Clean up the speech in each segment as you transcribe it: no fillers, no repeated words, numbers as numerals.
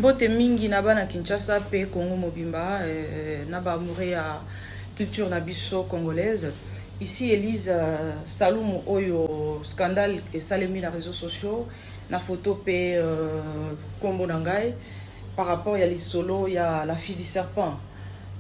Mbote mingi na bana Kinshasa pe Congo mobimba na ba amoureux ya culture na biso congolaise. Ici Elise Salumu oyo scandale et salemi na réseaux sociaux na photo pe kombo nangai par rapport ya lisolo ya la fille du serpent.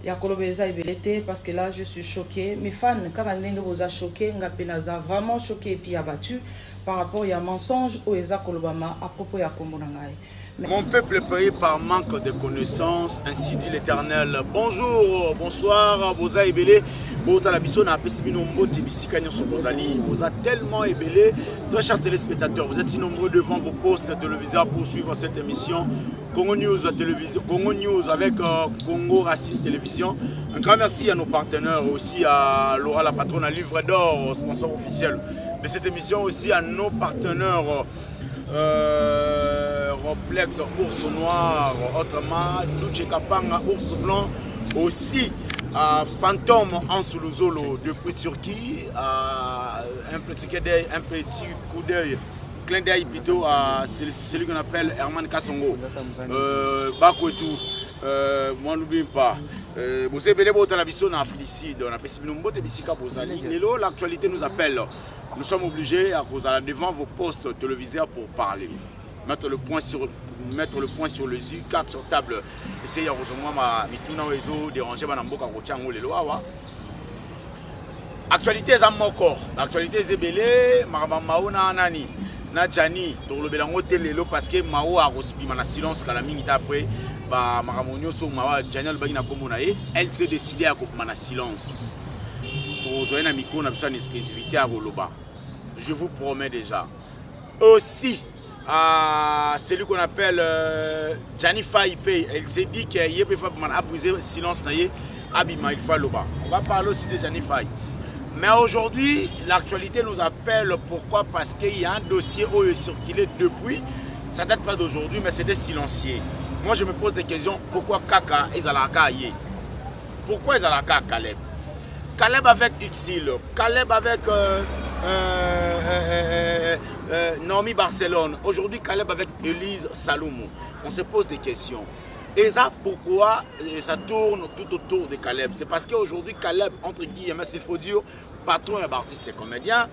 Ya kolobeza ibelete parce que là je suis choquée. Mes fans quand ndenge boza choqué ngape naza vraiment choqué et puis abattu par rapport ya mensonge au eza kolobama à propos ya kombo nangai. Mon peuple est payé par manque de connaissances, ainsi dit l'Éternel. Bonjour, bonsoir, Boza Ebele. Bota la biso na pesibino mbote bisika nyonso bozali. Boza tellement ébélé. Très chers téléspectateurs, vous êtes si nombreux devant vos postes téléviseurs pour suivre cette émission Congo News Télévision, Congo News avec Congo Racine Télévision. Un grand merci à nos partenaires, aussi à Laura la patronne à Livre d'Or, sponsor officiel de cette émission, aussi à nos partenaires. Complexe Ours Noir, autrement Luche Kapanga, Ours Blanc, aussi à Fantôme en Soulouzolo depuis Turquie, un petit coup d'œil, clin d'œil plutôt à celui qu'on appelle Herman Kassongo, Bako et tout, moi n'oublie pas. Vous avez belé la vision dans Félicide, on a Pessimilumbo et Bissika Bozali. L'actualité nous appelle. Nous sommes obligés à cause devant vos postes téléviseurs pour parler. Mettre le point sur les yeux, carte sur table. Essayez de rejoindre ma réseau, déranger ma namboka rochango les lois. Actualité est à mon corps. Actualité est belé, Mao na nani, na Jani, pour le belango télélo parce que Mao a reçu ma silence quand la minute après, bah Maramonio so Mao Jani le bagina comme on a, elle s'est décidée à couper ma silence. Pour jouer un micro, on a besoin d'exclusivité à Goloba. Je vous promets déjà. Aussi, celui qu'on appelle Jani Faipei, elle s'est dit qu'il peut a brisé le silence, Abima, il faut Loba. On va parler aussi de Jani Fai. Mais aujourd'hui, l'actualité nous appelle. Pourquoi? Parce qu'il y a un dossier où il est circulé depuis. Ça ne date pas d'aujourd'hui, mais c'était silencieux. Moi, je me pose des questions. Pourquoi Kaka et Zalaka Aye? Pourquoi Zalaka Caleb? Caleb avec Xil, Caleb avec Naomi Barcelone, aujourd'hui Caleb avec Elise Salumu. On se pose des questions. Et ça, pourquoi ça tourne tout autour de Caleb? C'est parce qu'aujourd'hui Caleb, entre guillemets, il faut dire, patron et artiste et comédien.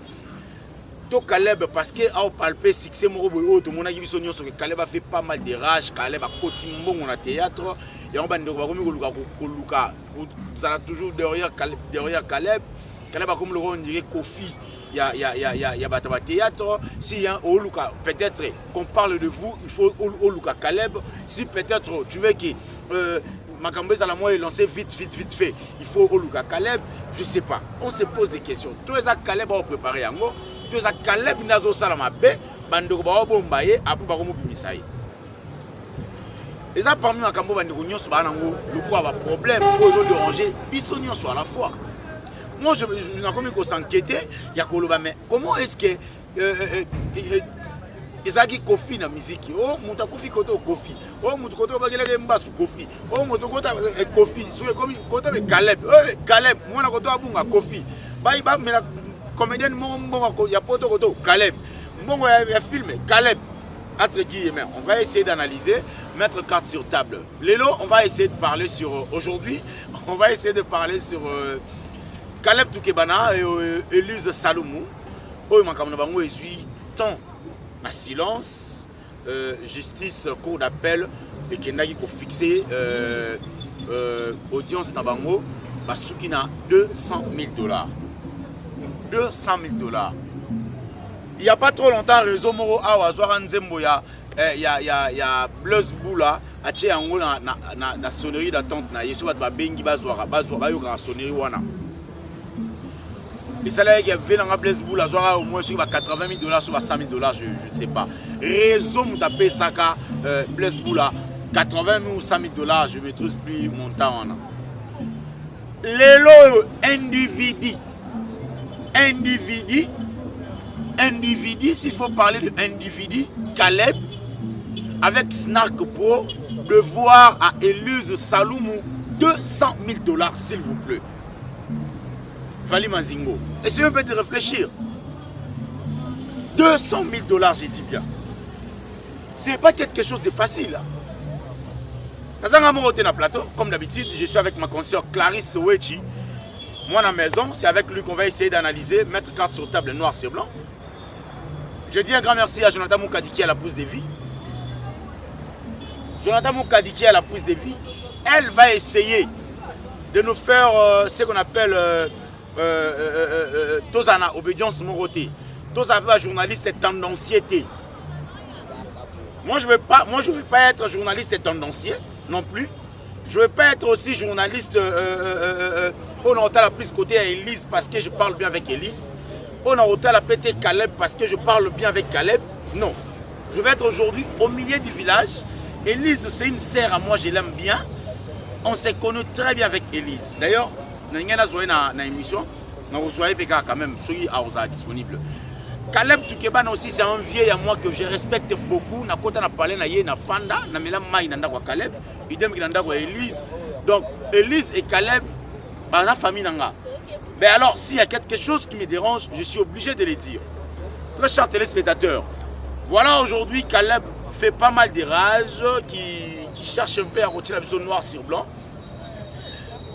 Donc Caleb, parce qu'il a palpé succès, tout le monde a dit que Caleb a fait pas mal de rage, Caleb a continué mon théâtre. Et on va toujours derrière Caleb. Caleb a comme le rôle, on dirait Kofi. Il y a théâtre. Si peut-être qu'on parle de vous, il faut Oluka Caleb. Si peut-être tu veux que Makambo Zalamoy est lancé vite fait, il faut Oluka Caleb. Je ne sais pas. On se pose des questions. Tous les Caleb ont préparé un mot. Tous les Caleb Nazo Salamabe, Bandoko Bombaye, Abu Baromo Bimisaï. Et ça, parmi les Cambo Bandegonions, le quoi va problème, pour déranger, Bissonions soit à la fois. Moi, je n'ai comme qu'on s'inquiétait, il y a Koloba, mais comment est-ce que Ezaki Kofi na musique? Oh, mon Kofi Koto Kofi. Oh, mon Koto Bagele Mbasu Kofi. Oh, mon Koto Kofi. Sur comme Koto de Caleb. Oh, Caleb, moi, na Koto Abunga Kofi. Bah, mais la comédienne, il y a Poto Koto Caleb. Bon, il y a film Caleb. Entre guillemets, on va essayer d'analyser, mettre carte sur table. Lélo, on va essayer de parler sur aujourd'hui. On va essayer de parler sur Caleb Toukebana et Elise Salumu. Oh, il y a tant à silence, justice, cour d'appel, et qu'il y a fixé audience Nabango, qui a 200 000 $. 200 000 $. Il n'y a pas trop longtemps, réseau Moro Awazwara Nzembo, il y a Blus Boula, a tché en haut na sonnerie d'attente, na yesu bat bengi bazwara yoka sonnerie wana. Et ça là, il y avait dans Blus Boula, au moins sur 80 000 $, sur 100 000 $, je ne sais pas. Réseau Moutapé Saka, Blus Boula, 80 000 ou 100 000 $, je ne maîtrise plus mon temps. Lélo individu, s'il faut parler de individu, Caleb, avec Snark Pro, de voir à Elise Salumu 200 000 $, s'il vous plaît. Vali Mazingo. Essayez un peu de réfléchir. 200 000 $, j'ai dit bien. Ce n'est pas quelque chose de facile. Dans plateau, comme d'habitude, je suis avec ma consoeur Clarisse Wechi. Moi, dans la maison, c'est avec lui qu'on va essayer d'analyser, mettre carte sur table noir sur blanc. Je dis un grand merci à Jonathan Moukadiki à la pousse des vies. Jonathan Moukadiki à la pousse des vies. Elle va essayer de nous faire ce qu'on appelle Tozana, obédience morotée. Tozana, journaliste tendanciété. Moi, je ne veux pas être journaliste tendancier non plus. Je ne veux pas être aussi journaliste on a la plus côté à Élise parce que je parle bien avec Élise. On a autant la pété Caleb parce que je parle bien avec Caleb. Non. Je vais être aujourd'hui au milieu du village. Élise, c'est une sœur à moi, je l'aime bien. On s'est connu très bien avec Élise. D'ailleurs, nous avons une émission. Nous avons quand même, celui qui disponible. Caleb Tukeban aussi, c'est un vieil à moi que je respecte beaucoup. Na kota na parlé na ye na fanda, na mela mai nanda kwa Caleb, idem ki nanda kwa Élise. Donc Élise et Caleb, bah la famille nanga. Mais alors, s'il y a quelque chose qui me dérange, je suis obligé de le dire. Très chers téléspectateurs, voilà aujourd'hui Caleb fait pas mal de rages, qui cherche un peu à retirer la vision noir sur blanc.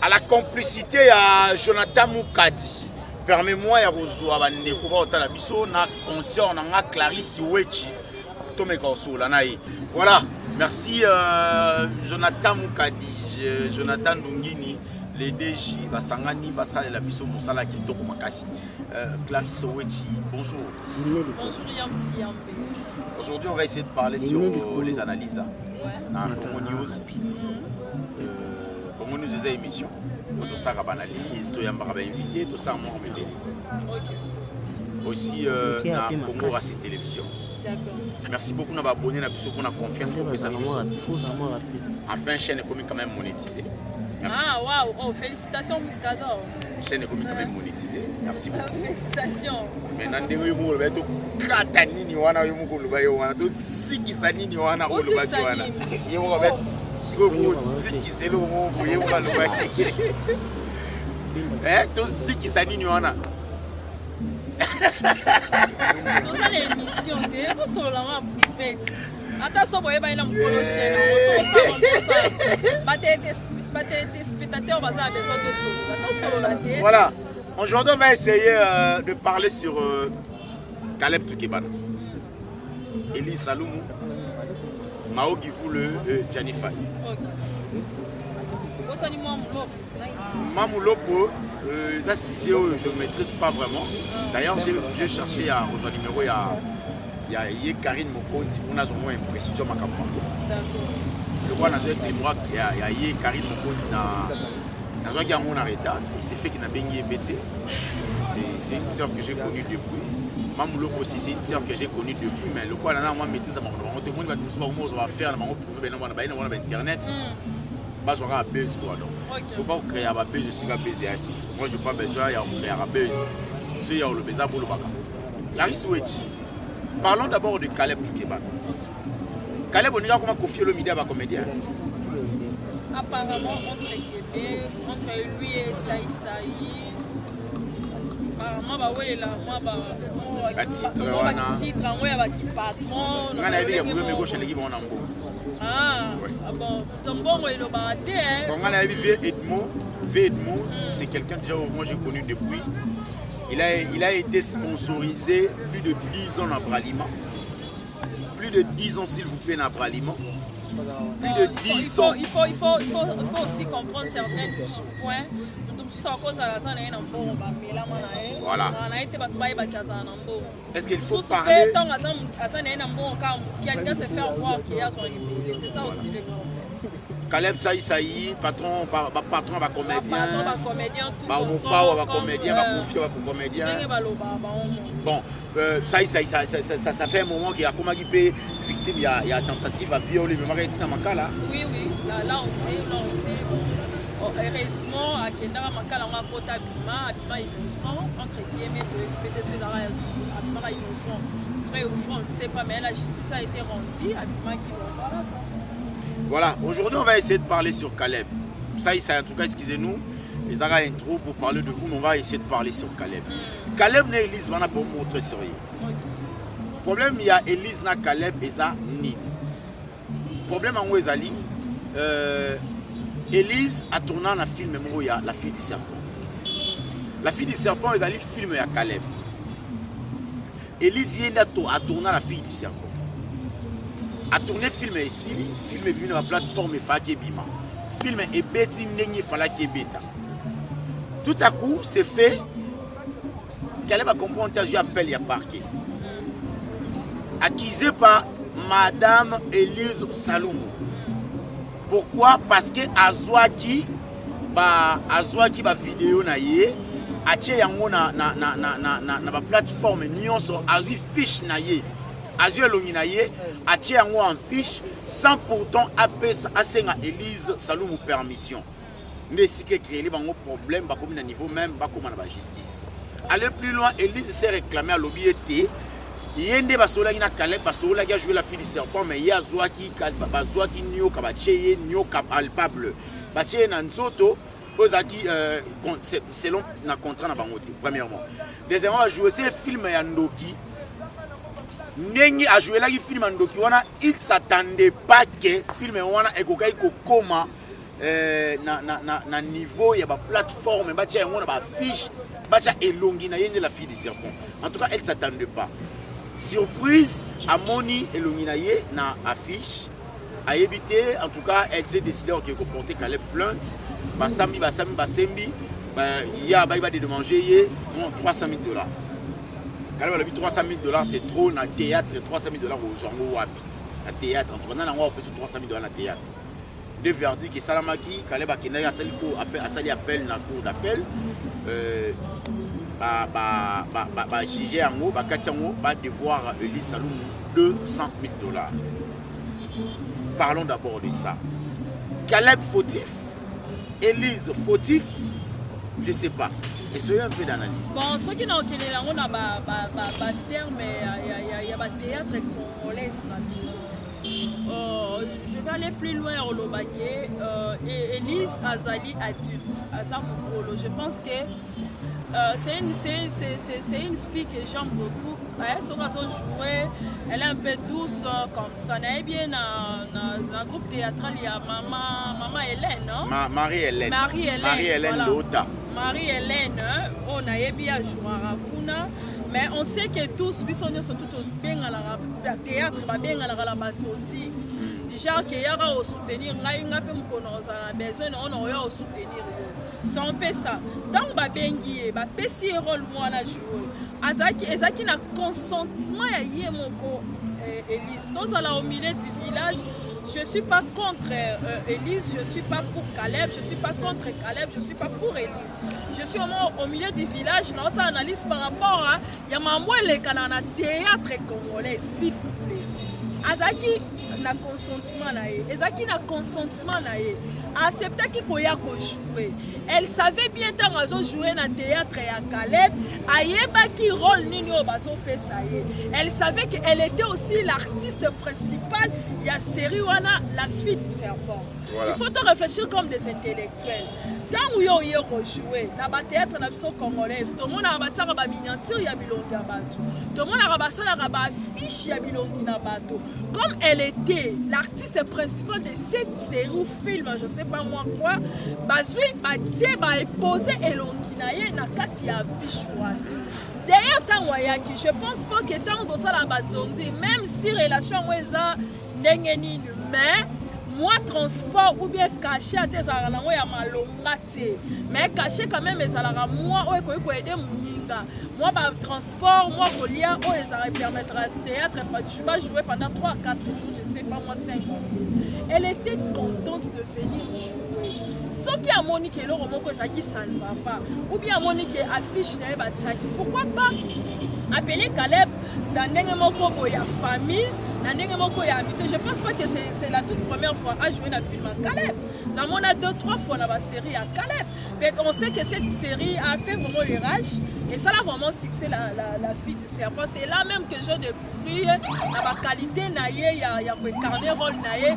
À la complicité à Jonathan Moukadi. Permets-moi de vous dire na conscience na Clarisse Wechi. Voilà, merci Jonathan Moukadi, Jonathan Dungini, les DJ, Basangani, Basale la biso Moussala Kitoko Makasi. Clarisse Wechi, bonjour. Bonjour Yamsi. Aujourd'hui, on va essayer de parler sur les analyses. Dans Congo News. Congo News des émissions. Tout ça, on analyse, tout ça, on invité, tout ça, on aussi dans Congo Racine Télévision. Merci beaucoup d'avoir abonné, pour la confiance pour ça. Enfin, chaîne est quand même monétisée. Merci. Ah waouh, oh, félicitations Mouscador. Chaîne est quand même monétisée. Merci beaucoup. Félicitations. Maintenant, nous avons Katanini wana yumuko wana to siki sanini wana olubaki wana. Yemo ba siko siki selo mo yemo ba lubaki. To siki sanini wana. Nous avons l'émission de sur la privé. Ata so boye ba ina mukolo chaîne. Voilà. Aujourd'hui, on va essayer de parler sur Caleb Tukeban, Élise Saloumou, Mao Gifoule et Janifai. Mamoulopo, là, si je ne maîtrise pas vraiment. D'ailleurs, j'ai cherché à rejoindre le numéro, il y a Karine Mokondi pour nous avoir une précision. Le roi n'a pas été moi, il y a Karine Mokondi dans un gamin en retard. Il s'est fait qu'il n'a pas été. C'est une sœur que j'ai connue depuis. Mamoulok aussi, c'est une sœur que j'ai connue depuis. Mais le roi n'a pas maîtrisé. Tout le monde va faire, on Internet. Bah, on va buzz quoi donc. Il faut pas créer un buzz aussi un buzz. Moi je n'ai pas besoin de créer un buzz. C'est le buzz pour le baka. Clarisse Wechi. Parlons d'abord de Caleb Tukeban. Caleb, on a comment confier le midi à ma comédien. Apparemment entre lui et Saïsaï. Apparemment bah ouais là moi bah titre moi ya qui patron. On a vu il y a beaucoup gauche l'équipe on a bon. Ah bon tombongo il ba té hein. On a vu Edmond, c'est quelqu'un déjà moi j'ai connu depuis. Il a été sponsorisé plus de 10 ans dans Bralima. Plus de 10 ans s'il vous plaît dans Bralima. Plus de 10 ans. Il faut aussi comprendre certains points. Voilà. Est-ce qu'il faut parler? C'est ça aussi le problème. Caleb Saïsaï, patron va comédien. Bon, ça fait un moment qu'il y a comment il peut victime, il y a tentative à violer le mari dans Makala. Oui, là on sait. Heureusement, à Kendara Makala, on a voté Abima innocent, entre guillemets, de PTC d'Ara Abima innocent. Frère ou frère, on ne sait pas, mais la justice a été rendue, Abima qui va. Voilà, aujourd'hui on va essayer de parler sur Caleb. Ça, en tout cas, excusez-nous, les aura intro pour parler de vous, mais on va essayer de parler sur Caleb. Caleb n'a Élise, on a pour montrer sérieux. Le problème, il y a Élise n'a Caleb et ça ni. Le problème en Ouezali, Élise a tourné un film La fille du serpent. La fille du serpent est allé film à Caleb. Élise a tourné La fille du serpent. A tourné film ici, film est venu sur la plateforme Fakebima. Film est bêti n'engi falaki bêta. Tout à coup, c'est fait. Caleb a compris que j'ai appelé à parquet. Accusé par Madame Élise Saloum. Pourquoi? Parce que Azwaki ba vidéo na ye atie yango na ba plateforme nyonso azwi fiche na ye azwi elongi na ye atie yango en fiche sans pourtant asenga Élise Saloum permission. Mais si que créer bango problème ba comme na niveau même ba comme na ba justice. Aller plus loin, Élise s'est réclamé à lobby été yende basola ina Caleb basola qui a joué la fille du serpent mais ya zwaki nyo kabacheye nyo palpable bacheye na nzoto ozaki selon na contrat na bango premièrement. Deuxièmement a joué ce film ya Ndoki ndenge a joué la film ya Ndoki wana il s'attendait pas que film wana ekokai kokoma na niveau ya ba plateforme bacha yango na ba fiche bacha elongi na yende la fille du serpent. En tout cas elle s'attendait pas. Surprise, Amoni et Luminaye na affiche a évité. En tout cas, elle s'est décidée de porter Caleb plainte. Basembi, il y a de manger 300 000 $. Caleb a dit 300 000 $, c'est trop dans le théâtre. 300 000 $ au genre Wapi. Le théâtre, entre nous, on a fait 300 000 $ dans le théâtre. Deux verdicts et Salamaki, Caleb a sali appel dans la cour d'appel. Juger en haut, va devoir Élise Saloum 200 000 $. Parlons d'abord de ça. Caleb fautif, Élise fautif, je ne sais pas. Essayez un peu d'analyse. Bon, ce qui n'a aucun terme, il y a un théâtre congolais. Je vais aller plus loin au Lobaké. Élise Azali adulte, Azamukolo. Je pense que c'est une fille que j'aime beaucoup. Elle est un peu douce comme ça. Elle est bien dans le groupe théâtral. Il y a Maman Hélène. Marie-Hélène Lota. Marie-Hélène, on a bien joué à Kuna. Mais on sait que tous, ils sont tous bien à la théâtre, bien à la batoti. Déjà, qu'il y a au soutenir, il y a besoin de soutenir. C'est un peu ça. Tant que bengi, pesi rôle moi la jouer. Azaki na consentement ya yemoko Élise. Dans au milieu du village, je ne suis pas contre Élise, je ne suis pas pour Caleb, je ne suis pas contre Caleb, je ne suis pas pour Élise. Je suis au milieu du village, dans sa analyse par rapport à Yamamouele Kanana théâtre congolais, s'il vous plaît. Azaki na consentement na ye. Ezaki na consentement na ye. Accepta ki koya ko jouer. Elle savait bien tant azo jouer na théâtre ya Caleb, ayeba ki rôle nini o bazo pesa ye. Elle savait qu'elle était aussi l'artiste principale de la série wana La fille du serpent. Voilà. Il faut te réfléchir comme des intellectuels. Tant où yo rejouer na ba théâtre na biso congolaise, tout le monde a bataka ba miniature ya bilongi ya bato. Tout le monde a basala ba affiche ya bilongi na bato. Comme elle était l'artiste principale de cette série ou film, je sais pas moi quoi, bazui batie ba poser elongi na ye na kati ya affiche wana. D'ailleurs tant wayaki, je pense pas que tant dans ça la batondi, même si relation weza ndengeni mais moi transport ou bien caché à tes arango ya malongate mais caché quand même les alara moi o ko aider muninga moi ba transport moi colia o ezara permettre à théâtre tu vas jouer pendant 3 à 4 jours je sais pas moi 5 ans. Elle était contente de venir jouer. Ce qui a Monique et Laurent Moko ça qui ça ne va pas ou bien Monique affiche na bataki pourquoi pas appeler Caleb dans Nengemoko boya famille. Je pense pas que c'est la toute première fois à jouer dans le film à Caleb. Dans mon a 2-3 fois dans la série à Caleb. Mais on sait que cette série a fait vraiment le rage. Et ça a vraiment succès la fille du serpent. C'est là même que j'ai découvert la qualité il y a un carnet rôle naïe.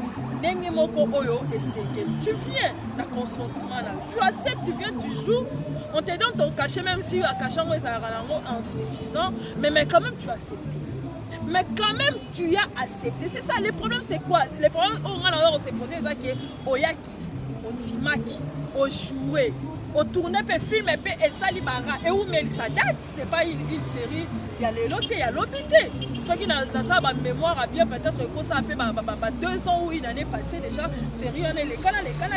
Tu viens dans le consentement là. Tu acceptes, tu viens, tu joues. On te donne ton cachet même si à cachet moi ça rend insuffisant. Mais quand même tu acceptes. Mais quand même, tu as accepté. C'est ça, le problème, c'est quoi? Le problème, on s'est posé, c'est que Oyaki, Otimaki, au jouer, au tourner, peut filmer, et ça, et où mais ça date, c'est pas une série, il y a les lotés, il y a l'hôpital. Ceux qui dans sa mémoire a bien peut-être que ça a fait 2 ans ou une année passée déjà, série, on est les canaux déjà,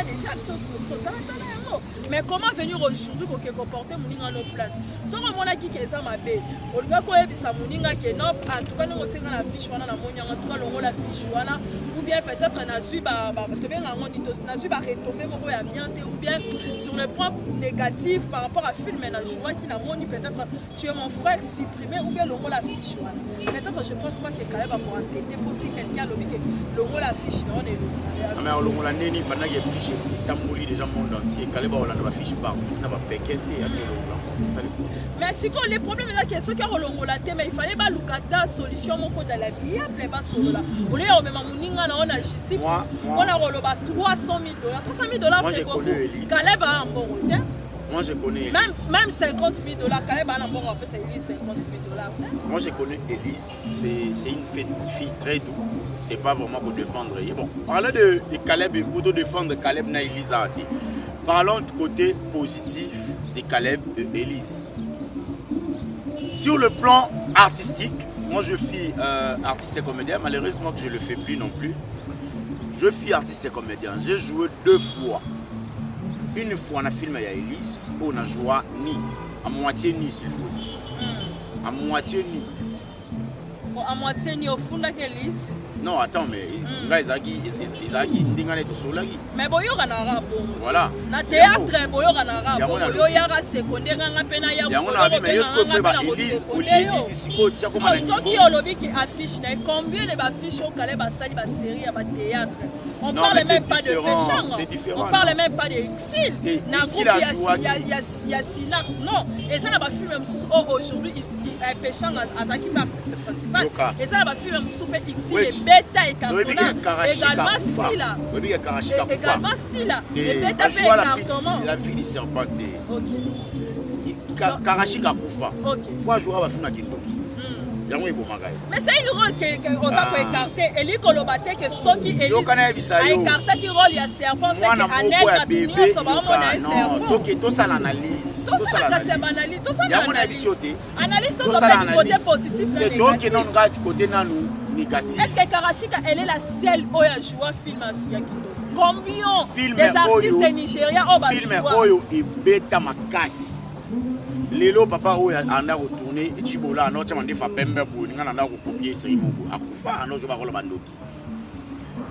mais comment venir aujourd'hui pour comporter mon nos plates? Si on a qui est ça ma belle, on va quoi ça moninga que non, en tout cas nous on la fiche wana na monia en tout cas on la fiche wana ou bien peut-être na su to bien na su retomber moko ya bien ou bien sur le point négatif par rapport à film na joie qui na moni peut-être tu es mon frère supprimé ou bien on la fiche wana. Peut-être je pense pas que Caleb va pour entendre pour si quelqu'un le dit que on la fiche non est mais on la neni pendant qu'il fiche tambouli déjà monde entier Caleb on la fiche pas ça va péquer ça le mais si les problèmes là que ceux qui ont la thème mais il fallait pas lucata solution mon côté la vie après pas solo là on est au même moninga on a justice on a roloba $300,000 c'est beaucoup Caleb a un bon hôtel. Moi je connais Elise. Même $50,000 Caleb a un bon rapport c'est Elise $50,000. Moi je connais Elise, c'est une fille très douce. C'est pas vraiment pour défendre. Et bon, parlant de Caleb et pour défendre Caleb na Elise. Parlons du côté positif de Caleb et Elise. Sur le plan artistique, moi je suis artiste et comédien, malheureusement que je ne le fais plus non plus. Je suis artiste et comédien. J'ai joué 2 fois. Une fois on a filmé à Elise, on a joué ni à moitié nu s'il faut dire. À moitié nu. À moitié nu au fond de l'Elise. Non, attends, mais là, ils ont dit mais boyo kanara bon. Voilà. Na théâtre boyo kanara bon. Boyo yara secondaire nga pena ya. Ya on a vu mais est-ce que fait ba Elise ici ko tia comme la. Donc qui olobi qui affiche combien de affiches au Caleb basali ba série ya ba théâtre. On parle même pas de Péchang. On parle même pas de Exil. Il y a Sina. Non, et ça n'a pas film même aujourd'hui Péchang Azaki artiste principal. Et ça n'a pas film même super Exil et Beta et Cantona. Également Sila. Également Sila. Et Beta fait cartonnement. La fille du serpent. OK. Karachi Kakufa. OK. Moi je vois film Kindoki. Mais c'est une rôle qu'on a écarté. Et lui, qu'on a battu que ceux qui a écarté qui rôle, il y a serpent, c'est qu'un nègre, tout le monde a un serpent. Donc, tout ça l'analyse. Tout ça l'analyse. Tout ça l'analyse. Analyse tout ça du côté positif et donc, non, du côté négatif. Est-ce que Karashika, elle est la seule qui a joué un film à Suyakindo? Combien des artistes de Nigeria ont joué? Film Oyo et Beta Makasi. Lelo papa oyo anda retourner Djibola no tshama ndefa pembe boni ngana nda ko copier série moko akufa no jo ba rola bandoki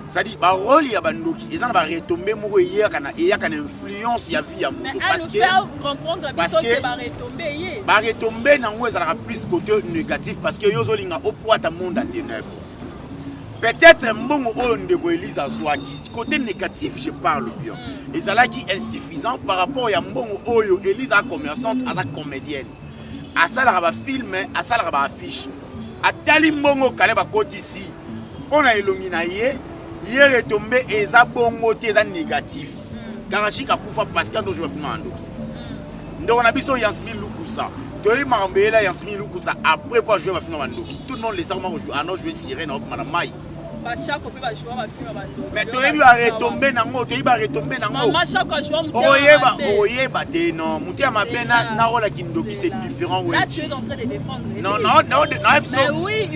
ça dit ba rôle ya bandoki ezana ba retomber moko yaka na influence ya vie ya moto parce que ba retomber nango ezala plus côté négatif parce que yo zolinga opoata monde à ténèbres. Peut-être mbongo oyo ndeko Elise azwaki côté négatif je parle bien. Ezalaki insuffisant par rapport à mbongo oyo Elise a commerçante à la comédienne. A ça la ba film, à ça la ba affiche. A tali mbongo kale ba côté ici. On a illuminé hier est tombé eza bongo te eza négatif. Karachi Kakufa parce que ndo je vais filmer ando. Ndo on a biso Yasmin Lukusa. Toyi Marambela Yasmin Lukusa après quoi je vais filmer ando. Tout le monde les armes jouer à no jouer sirène au madame Mai. Mais tu vas retomber dans le tu vas retomber dans le oyeba te non mutia mabena na rola kindoki c'est différent. Là tu es en train de défendre. Non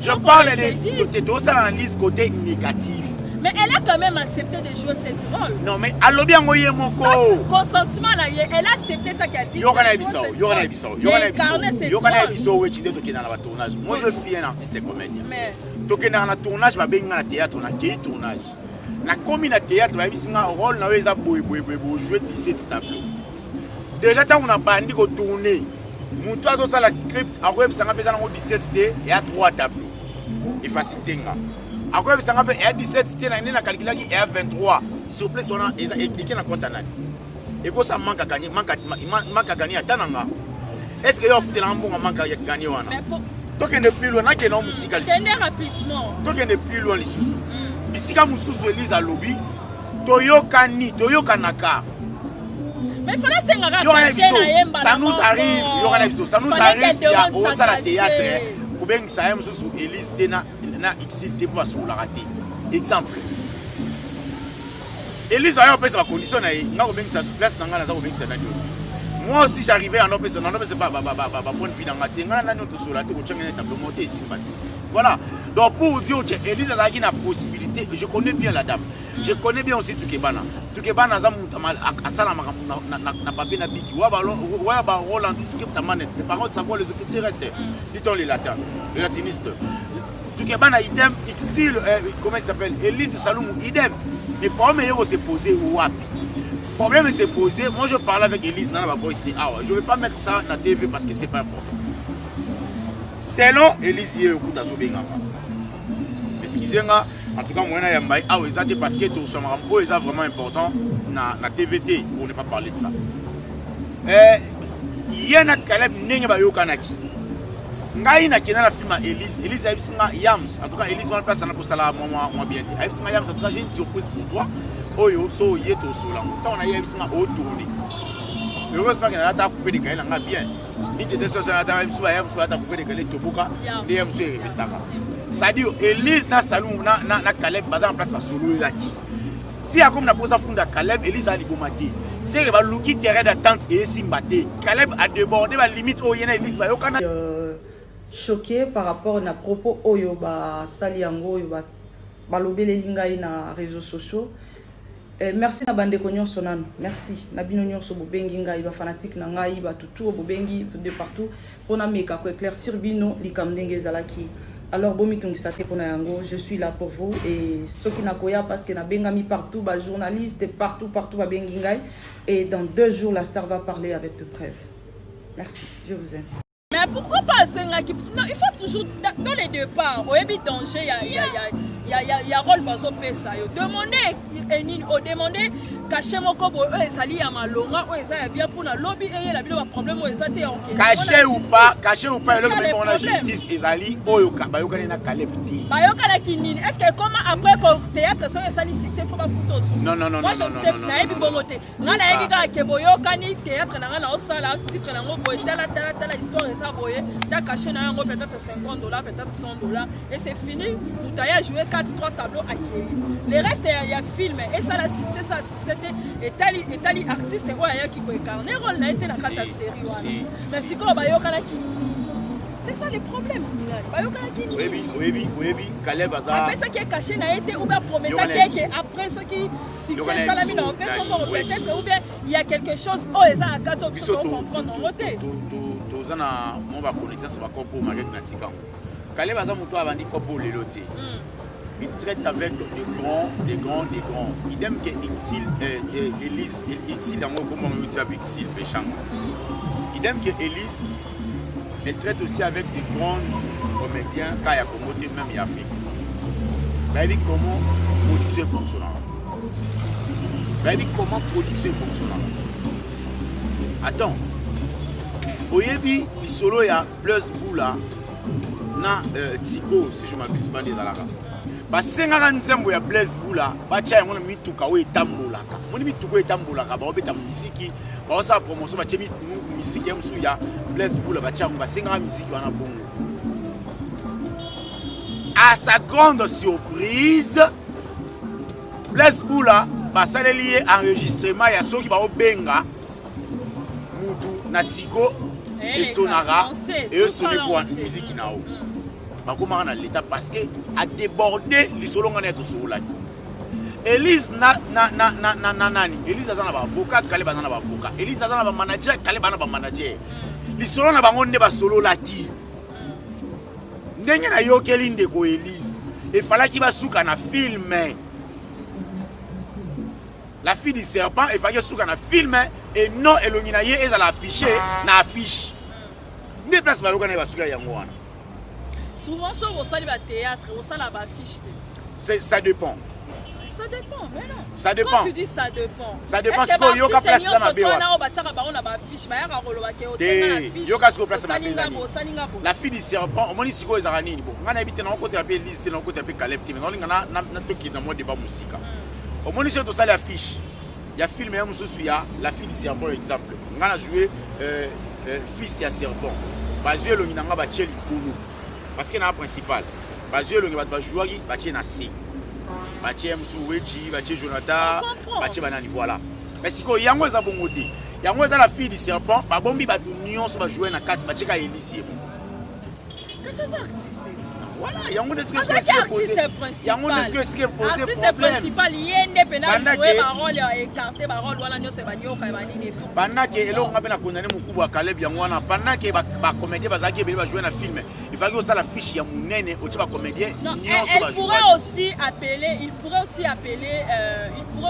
je parle de tout ça analyse côté négatif. Mais elle a quand même accepté de jouer cette rôle. Non mais allo bien moye moko. Consentement là, elle a accepté ta qualité. Yokana biso wechide to kena na ba tournage. Moi je suis un artiste et comédien. Mais to kena na tournage ba benga na théâtre na quel tournage. Na komi na théâtre ba bisinga rôle na weza boy jouer 17 tableaux. Déjà tant on a bandi ko tourner. Mutu azo sala script akwe bisanga pesa na 17 té et à 3 tableaux. Il facilite nga. Après, ça va être 17, c'était la calculé qui est 23. S'il vous plaît, on a écrit dans compte nani. Et quoi ça manque à gagner, manque à gagner à Tananga. Est-ce que vous avez un manque à gagner wana? Donc il n'est plus loin, il y a une musique. Rapidement. Donc il n'est plus loin les sous. Bisika mususu Elise à lobby. Toyokani, Toyokanaka. Mais il fallait se ça nous arrive, ça nous arrive, il y a au théâtre. nakobeng ça aime sous Elise na XT pour sur la rater exemple Elise a eu sa condition na nakobeng ça sur place na ngana za kobeng ça na moi aussi j'arrivais en opé c'est pas bonne vie dans matin ngana na to sur la to changa na tableau monter ici voilà donc pour dire que Elise a une possibilité je connais bien la dame je connais bien aussi Tukebana za mutamal asala makamuna na papier na biki wa ba Roland script manet mais par contre ça voit les petits restes dit-on les latins les latinistes Tukebana idem exil comment il s'appelle Elise Saloum idem mais problème est se poser wapi problème s'est posé moi je parle avec Elise dans la voice je vais pas mettre ça na TV parce que c'est pas important selon Elise yekuta zobenga excusez-moi en tout cas moi na yamba parce que tout ça est vraiment important na TVT pour ne pas parler de ça yana Caleb ndenge ba yokanaki ngai na kena na film Elise abisinga Yams en tout cas Elise va passer na pour ça moi bien abisinga Yams en tout cas j'ai une surprise pour toi oyo so yeto so la on a abisinga au tourner heureusement que na ta couper de gaïla nga bien ni te so na ta Yams so ta couper de gaïla toboka ni Yams c'est ça c'est-à-dire Elise na Saloum na Caleb baza en place ba solo laki si a comme na posa funda Caleb Elise a libomati c'est ba luki terrain d'attente et simbate Caleb a débordé la limite o yena Elise ba yokana choqué par rapport na propos oyo ba saliango yo ba lobele lingai na réseaux sociaux. Merci na bande konyon sonan merci na binonyon so bobengi ngai ba fanatique na ngai ba tutu bobengi de partout pona meka ko éclaircir bino likamdenge zalaki. Alors, je suis là pour vous et ceux qui n'ont pas parce qu'il y a bengami partout, journalistes et partout, bengingay. Et dans 2 jours, la star va parler avec de preuves. Merci, je vous aime. Mais pourquoi pas non, il faut toujours, dans les deux parts, au début danger, il y a rôle bazo pesa. Demander cacher mon corps, eux sali ya malonga, eux ça bien pour la lobby et la bien problème eux ça té ok. Cacher ou pas, le même pour la justice ezali oyo bayoka na Caleb ti. Bayoka kinini. Est-ce que comment après que théâtre so sali succès faut pas photo. Non. Moi je ne sais pas na ebi bongote. Nga na ebi ka ke boyoka ni théâtre na nga na osala titre na ngo boy tala histoire ça boye, ta caché na ngo peut-être $50, peut-être $100 et c'est fini. Moutaya joué 4-3 tableaux acquis. Les restes il y a film et ça la succès ça c'était etali artiste oya qui ko incarner rôle na été la kata série mais si ko bayoka la ki c'est ça le problème bayoka la ki oui Caleb baza après ça qui est caché na été ou bien prometteur que après ce qui succès ça la mis en fait peut-être ou bien il y a quelque chose oh ça a kato pour comprendre en roté tozana mon ba connaissance ba kopo magek na tika Caleb baza muto abandi kopo leloté il traite avec des grands. Idem que Elise, Exil, comment on dit ça, Exil, méchant. Idem que Elise, elle traite aussi avec des grands comédiens, Kaya Komote, même en Afrique. Baby, comment production fonctionne. Attends. Oyebi, il solo ya Plus Boula, na Tigo, si je m'abuse pas des Alara. Basenga nzembo ya Blaise Boula bacha yango na mituka o etambolaka moni mituka etambolaka ba obeta musiki ba osa promotion ba chemi musiki ya musu ya Blaise Boula bacha ngo basenga musiki wana bongo à sa grande surprise Blaise Boula basaleli enregistrement ya soki ba obenga mutu na Tigo et Sonara et sonner pour musique nao bakoma na l'état parce que a débordé les solonga na to solaki Elise nani Elise azana ba avocat Caleb azana ba avocat Elise azana ba manager Caleb azana ba manager les solonga bango nde ba sololaki ndenge na yokeli ndeko Elise et fallait qu'il va souka na film la fille du serpent et fallait souka na film et non elongina ye ezala affiché na affiche ne place ba yoka na ba souka yango wana. Souvent, sur au salle de théâtre, au salle à affiche. Ça dépend. Ça dépend, mais non. Ça dépend. Quand tu dis ça dépend. Ça dépend si tu as place dans ma béwa. La fille du serpent, on m'a dit si vous avez bon. On a habité dans le côté appelé Lise, dans le côté appelé Caleb, mais on a toqué dans le débat musique. On m'a dit sur ça l'affiche. Il y a film même sous la fille du serpent exemple. On a joué fils et serpent. Basé le minanga ba tcheli kono. parce que na principal bazio longi bat bajouaki batie na C batie Msuwechi batie Jonathan batie banani voilà mais siko yango eza bongo te yango eza la fille du serpent babombi bato nyonso bajouer na kati batie ka Elise que ces artistes voilà yango est-ce que c'est yango est-ce que poser problème principal yende pena jouer ba rôle écarter ba rôle wana nyonso ba nyoka ba nini tout pendant que eloko ngabe na condamner mukubu wa Caleb yango wana pendant que ba comédien bazaki be ba jouer na film il fallait aussi la fiche ya munene au ba comédien nyonso ba jouer. Il pourrait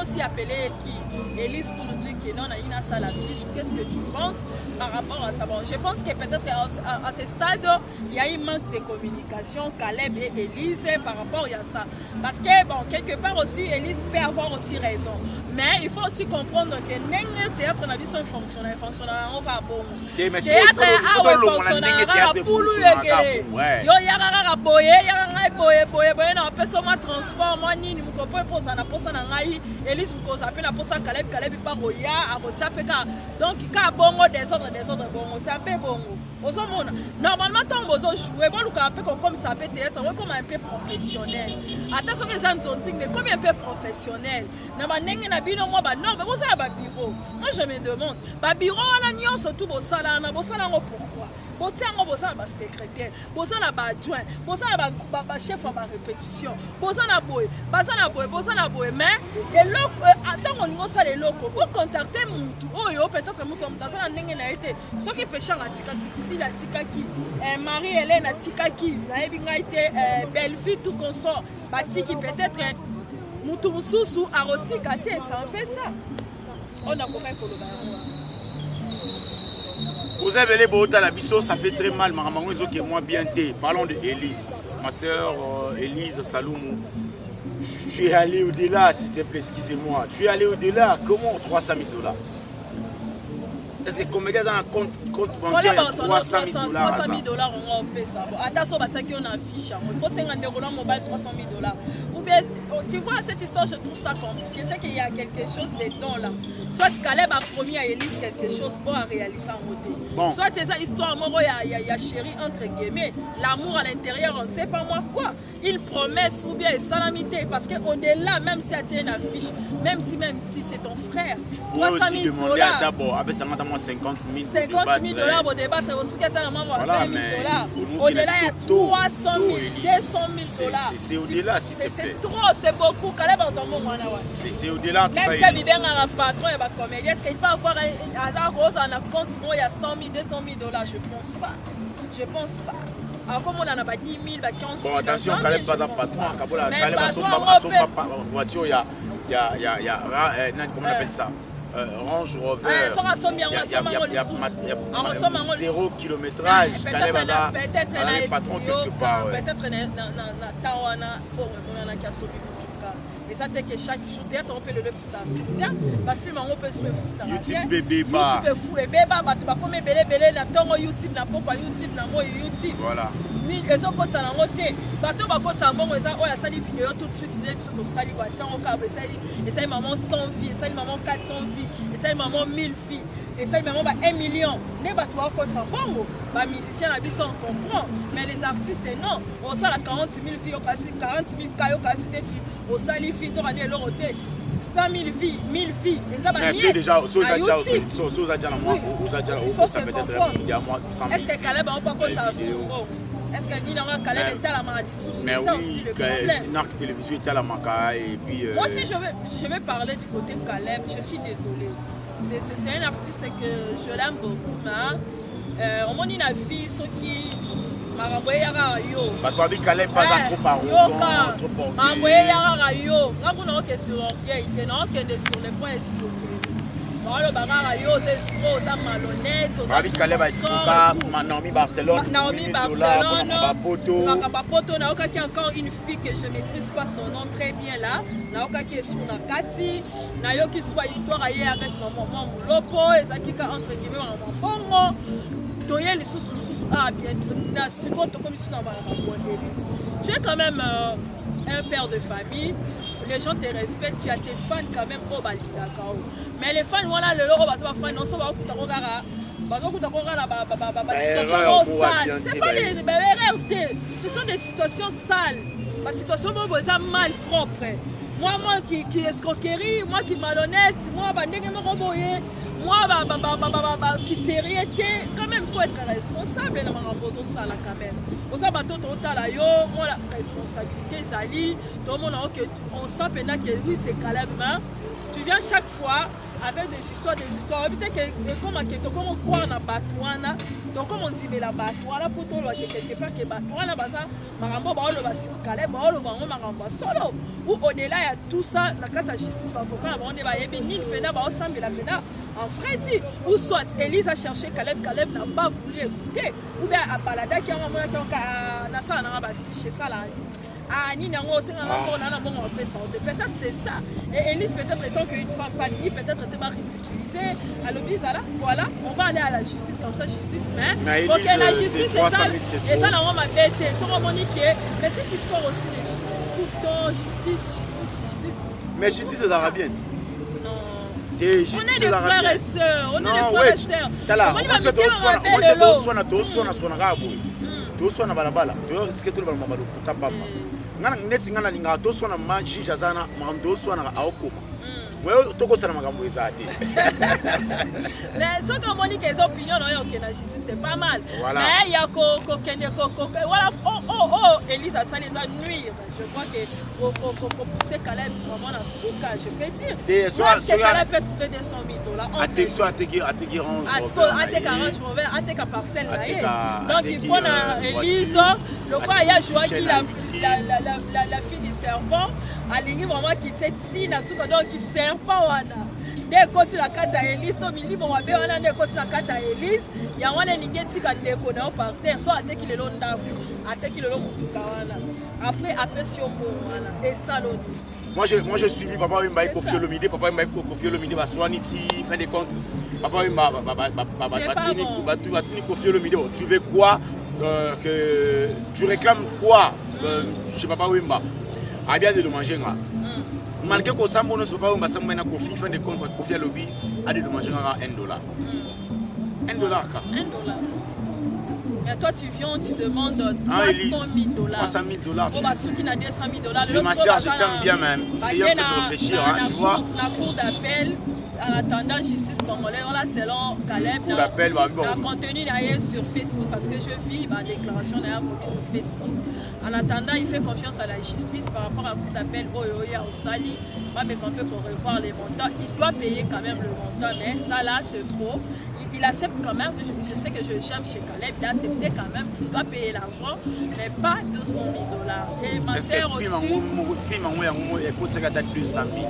aussi appeler qui Elise pour nous dire que non il a ça la fiche. Qu'est-ce que tu penses par rapport à ça? Bon, je pense que peut-être à ce stade il y a un manque de communication Caleb et Elise par rapport à ça. Parce que, bon, quelque part aussi, Elise peut avoir aussi raison. Mais il faut aussi comprendre que le théâtre n'a pas fonctionné. On va bon. Théâtre a fonctionné. Transport, moi, ni nous pouvons na posa na ngai Elise nous appelle na posa Caleb pas roya a rotapeka donc ka bongo désordre bongo c'est un peu bongo. Normalement, quand on joue, on comme ça peut être comme un peu professionnel. Attention que ça mais comme un peu professionnel. Moi je me demande, bureau à la surtout au salaire, pourquoi? Bosa ba secrétaire, bosa na ba adjoint, bosa na chef à répétition, bosa na boy, mais attends on ngo ça les locaux pour contacter mutu oyo peut-être mutu mutaza na ndenge na été ceux qui pêchent à tikaki la tikaki Marie-Hélène tikaki na ebinga été belle-fille tout consort batiki peut-être mutu mususu a rotika te ça un peu ça on a compris pour le vous avez les beaux la biso, ça fait très mal. Maman, qui est moins bien té. Parlons de Elise, ma soeur Elise Saloumou. Tu es allé au-delà, s'il te plaît, excusez-moi. Tu es allé au-delà. Comment 300 000 $? Est-ce que combien dans un compte bancaire 300 000 $? 300 000 $, on fait ça. Attention, on affiche. Il faut 50 € mobile, 300 000 $. Ou bien, tu vois, cette histoire, je trouve ça compliqué. C'est qu'il y a quelque chose dedans là. Soit Caleb a promis à Elise quelque chose pour réaliser en côté. Bon. Soit c'est ça histoire, il y a chéri entre guillemets, l'amour à l'intérieur, on ne sait pas moi quoi. Il promet ou bien salamité parce qu'au-delà, même si tu as une affiche, même si c'est ton frère, 300 000 $. D'abord, avec 50 000 $. 50 000 $, pour débattre au soukata, $20 000. Au-delà, il y a 300 000, 200 000 $. C'est au-delà, s'il te plaît. C'est trop, c'est beaucoup. Caleb a c'est au-delà. Même si il y a un patron et un comédien, est-ce qu'il peut avoir un rose en compte, il y a 100 000, 200 000 $? Je pense pas. Alors, comme on en a 10 000, 15 000. Bon, attention, Caleb pas d'un patron. Caleb a son voiture, il y a, comment on appelle ça? Range Rover. Il y a 0 kilométrage. Caleb a un patron quelque part. Peut-être et ça fait que chaque jour on peut le faire à film on peut se faire YouTube bébé ba comme belé na tongo YouTube na poko YouTube na mo YouTube voilà ni ezo kota na ngote bato ba kota mbongo eza oya sali vidéo tout de suite des biso to sali ba tiens on ka ba sali et ça maman 100 vies et ça maman 400 vies et ça maman 1000 filles et ça maman ba 1 million ne bato ba kota mbongo ba musicien na biso on comprend mais les artistes non on ça la 40 000 filles au kasi 40 000 kayo kasi au sali filles tu vas leur ôter 100 000 filles, 1000 filles. Et ça va mais c'est déjà, ça peut être est-ce que Caleb a pas compté ça? Est-ce que Nina Caleb est à la maladie? Mais oui, Sinac Télévision est à la maca et puis. Moi aussi je vais parler du côté de Caleb. Je suis désolée. C'est un artiste que je l'aime beaucoup, mais on m'a dit la fille, ceux qui bato abi Caleb pas trop arrogant, trop orgueilleux. Sur les points explotés. Abi Caleb a expliqué Naomi Barcelone. Naomi Barcelone. Qui encore une fille que je maîtrise pas son nom très bien là. Naoka qui est sur la Kati. Nayo qui soit histoire ailleurs avec maman Moulopo. Et ça qui entre guillemets maman Bongo. Toye les sous ah bien, tu es quand même un père de famille, les gens te respectent, tu as tes fans quand même au Bali. Mais les fans, voilà, le loro, fan, non, ça va C'est pas des erreurs, ce sont des situations sales. La situation mal propre. Moi qui escroquerie, moi qui malhonnête, moi qui sérieuxité, quand même faut être responsable dans ma ça là quand même. Pour ça moi la responsabilité Zali, tout le monde on sent maintenant que oui c'est Caleb, tu viens chaque fois avec des histoires. Peut-être que comme on croit dans Batouana, donc comme on dit mais la Batouana pour toi quelque part que Batouana basa marambo ba lo basi Caleb ba lo bango marambo solo ou au-delà il y a tout ça la carte justice ba faut pas on est ba yebi ni pena ba ensemble la pena en Freddy ou soit Elise a cherché Caleb n'a pas voulu écouter ou bien à balada qui a un moment na ça na ba ficher ça là. Ah, ni nango c'est un rapport là bon on fait ça peut-être c'est ça et Elise peut-être étant qu'une femme panique peut-être elle m'a ridiculisé à l'oblige là voilà on va aller à la justice comme ça justice mais ok la justice c'est ça et ça là on m'a bêté sur mon monique mais c'est qui faut aussi les tout le temps justice mais justice des arabiens non on est des frères et sœurs on est des frères et sœurs tala moi je dois soit na balabala to risque tout le monde mabalo kutamba ngana neti ngana linga to soit na maji jazana mando soit na aokoma wewe toko sana magambo ezate mais ce que Monique les opinions non OK na justice c'est pas mal mais il y a voilà oh Elisa ça les a nuire je crois que pour pousser Caleb vraiment la souka je peux dire est-ce que Caleb peut trouver des $100,000 attention à te range à te parcelle là donc il faut na Elisa le quoi il y a Joaquin la fille du serpent alingi vraiment qui était si na souka donc qui serpent wana de côté la carte à Elise to mili bon wabe wana de côté la carte à Elise ya wana ningeti ka ndeko na par terre so ateki le londa ateki le mutuka wana après sur mo wana et ça l'autre moi je suivi papa Wimba Kofi Olomide papa Wimba Kofi Olomide va soiniti fin de compte papa Wimba batuni Kofi Olomide tu veux quoi que tu réclames quoi chez papa Wimba a bien de manger là malgré que ça ne soit pas un bassin de Kofi fin de compte Kofi Alobi a de manger à $1 $1 quoi mais toi tu viens tu demandes $300,000 $300,000 tu vas qui n'a $200,000 je m'assure je t'aime bien même c'est un peu de réfléchir tu vois la cour d'appel en attendant justice congolaise, voilà selon Caleb, le contenu d'ailleurs sur Facebook parce que je vis ma déclaration d'ailleurs sur Facebook. En attendant, il fait confiance à la justice par rapport à la cour d'appel Oyoya au Sali. Mais quand on peut revoir les montants, il doit payer quand même le montant, mais ça là c'est trop. Il accepte quand même, je sais que je j'aime chez Caleb, il a accepté quand même qu'il doit payer l'argent, mais pas $200,000. Et ma sœur aussi.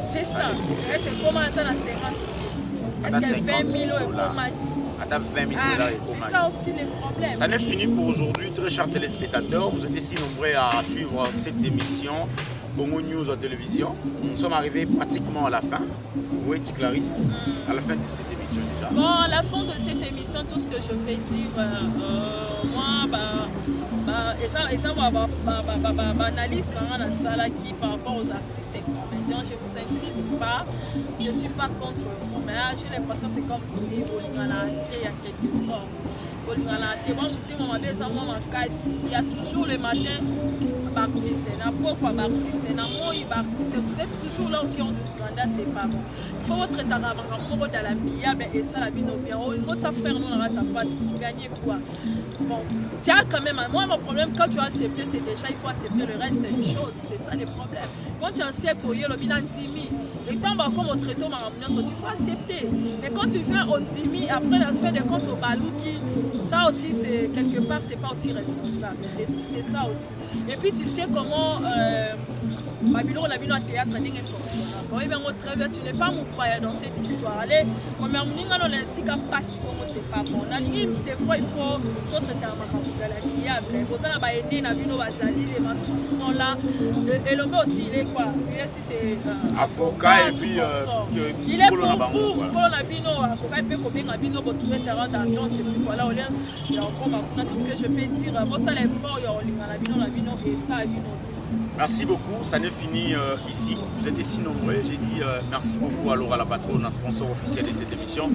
C'est ça. Et c'est comment attendre à 50 000? Est-ce que 20 000 euros Attends, $20,000 c'est ça aussi les problèmes. Ça n'est fini pour aujourd'hui, très chers téléspectateurs. Vous êtes si nombreux à suivre cette émission Congo News en télévision. Nous sommes arrivés pratiquement à la fin. Oui, Clarisse, à la fin de cette émission déjà. Bon, à la fin de cette émission, tout ce que je vais dire, moi, et ça analyse dans la salle qui par rapport aux artistes et comédiens, je vous insiste pas, je suis pas contre vous, mais j'ai l'impression que c'est comme si il y a quelque sorte. Il y a toujours le matin Baptiste, pourquoi Baptiste, vous êtes toujours là qui ont du scandale, c'est pas bon. Il faut votre travail dans la mia et ça la vie nos bien. Votre affaire nous on passe pour gagner quoi. Bon, tiens quand même, moi mon problème quand tu as accepté c'est déjà il faut accepter le reste des choses, c'est ça le problème. Quand tu acceptes au yelo bilan 10 000, et quand comme au traitement il faut accepter. Mais quand tu viens au 10 000 après la sphère de compte au balouki, ça aussi c'est quelque part c'est pas aussi responsable, c'est ça aussi. Et puis tu sais comment Babylone la bino théâtre n'est fonctionne. Quand il vient au travail, tu n'es pas mon croyant dans cette histoire. Allez, comme on a ainsi qu'à passer comme c'est pas bon. Des fois il faut d'autres termes à la fiable. Vous avez pas aidé la bino bazali les maçons sont là. Et l'homme aussi il est quoi? Il est si c'est avocat et puis il est pour vous. Pour la bino avocat peut combien la bino pour trouver terrain d'entente et puis voilà il y a encore tout ce que je peux dire. Moi ça l'effort il y a la bino et ça la bino. Merci beaucoup, ça n'est fini ici. Vous êtes si nombreux. J'ai dit merci beaucoup à Laura la patronne, sponsor officiel de cette émission.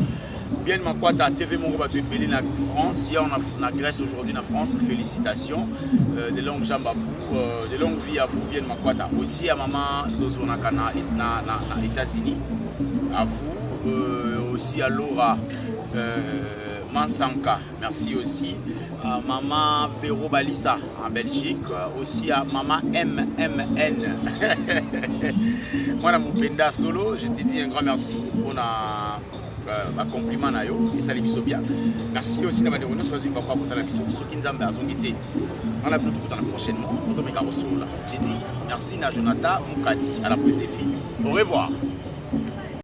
Bien Makwata, TV Mongo Bébélé na France. Hier on a Grèce, aujourd'hui en France. Félicitations. De longues jambes à vous, de longues vies à vous, Bien Makwata. Aussi à maman Zozo Nakana na États-Unis. À vous. Aussi à Laura Mansanka. Merci aussi. À maman Véro Balissa en Belgique. Aussi à maman MMN. Moi, mon Penda Solo, je te dis un grand merci pour un compliment na yo et ça les biso bien. Merci aussi na bandeko nyonso bazwi papa pour la biso soki nzambe azongiti. On a plus tout prochainement pour tomber carreau là. J'ai dit merci na Jonathan Mukadi à la prise des filles. Au revoir.